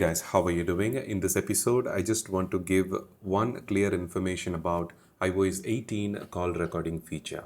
guys, how are you doing? In this episode, I just want to give one clear information about iOS 18 call recording feature.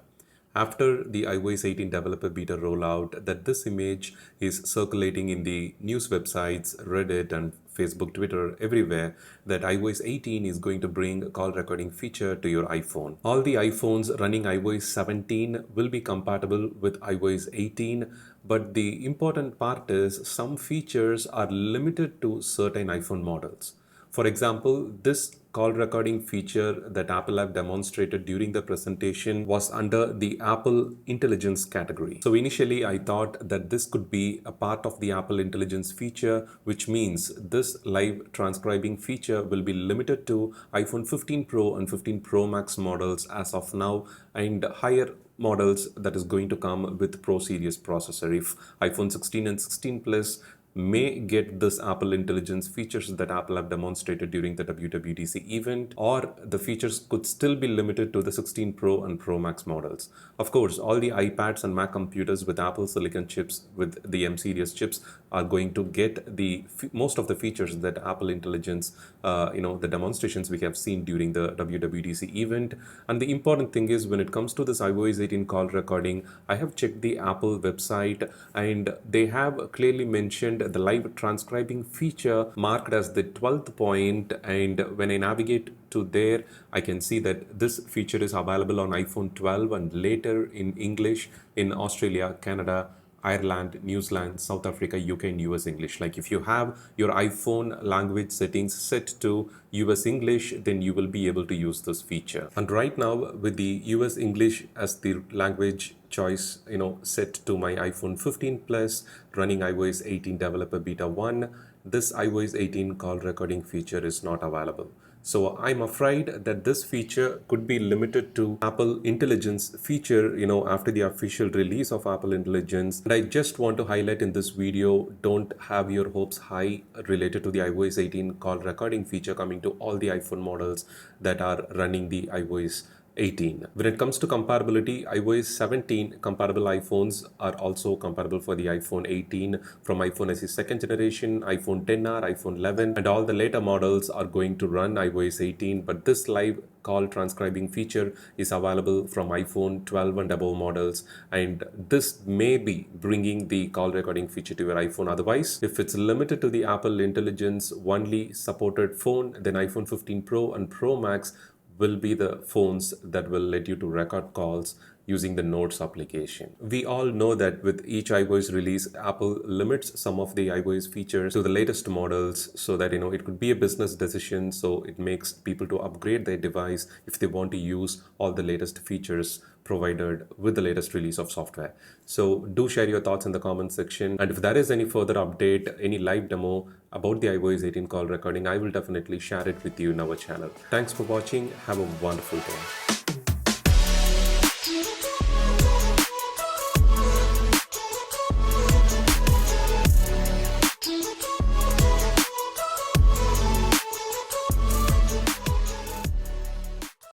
After the iOS 18 developer beta rollout, that this image is circulating in the news websites, Reddit and Facebook, Twitter, everywhere, that iOS 18 is going to bring a call recording feature to your iPhone. All the iPhones running iOS 17 will be compatible with iOS 18, but the important part is some features are limited to certain iPhone models. For example, this call recording feature that Apple have demonstrated during the presentation was under the Apple Intelligence category. So initially I thought that this could be a part of the Apple Intelligence feature, which means this live transcribing feature will be limited to iPhone 15 Pro and 15 Pro Max models as of now, and higher models that is going to come with Pro series processor. If iPhone 16 and 16 Plus may get this Apple Intelligence features that Apple have demonstrated during the WWDC event, or the features could still be limited to the 16 Pro and Pro Max models. Of course, all the iPads and Mac computers with Apple Silicon chips, with the M series chips, are going to get the most of the features that Apple Intelligence, the demonstrations we have seen during the WWDC event. And the important thing is, when it comes to this iOS 18 call recording, I have checked the Apple website and they have clearly mentioned the live transcribing feature marked as the 12th point, and when I navigate to there, I can see that this feature is available on iPhone 12 and later in English in Australia, Canada, Ireland, New Zealand, South Africa, UK and US English. Like if you have your iPhone language settings set to US English, then you will be able to use this feature. And right now with the US English as the language choice, set to my iPhone 15 Plus running iOS 18 developer beta 1, this iOS 18 call recording feature is not available. So I'm afraid that this feature could be limited to Apple Intelligence feature, after the official release of Apple Intelligence. And I just want to highlight in this video, don't have your hopes high related to the iOS 18 call recording feature coming to all the iPhone models that are running the iOS 18. When it comes to compatibility, iOS 17 compatible iPhones are also compatible for the iPhone 18 from iPhone SE second generation, iPhone 10R, iPhone 11, and all the later models are going to run iOS 18. But this live call transcribing feature is available from iPhone 12 and above models, and this may be bringing the call recording feature to your iPhone. Otherwise, if it's limited to the Apple Intelligence only supported phone, then iPhone 15 Pro and Pro Max will be the phones that will let you to record calls using the Notes application. We all know that with each iOS release, Apple limits some of the iOS features to the latest models so that, it could be a business decision. So it makes people to upgrade their device if they want to use all the latest features provided with the latest release of software. So do share your thoughts in the comment section. And if there is any further update, any live demo about the iOS 18 call recording, I will definitely share it with you in our channel. Thanks for watching. Have a wonderful day.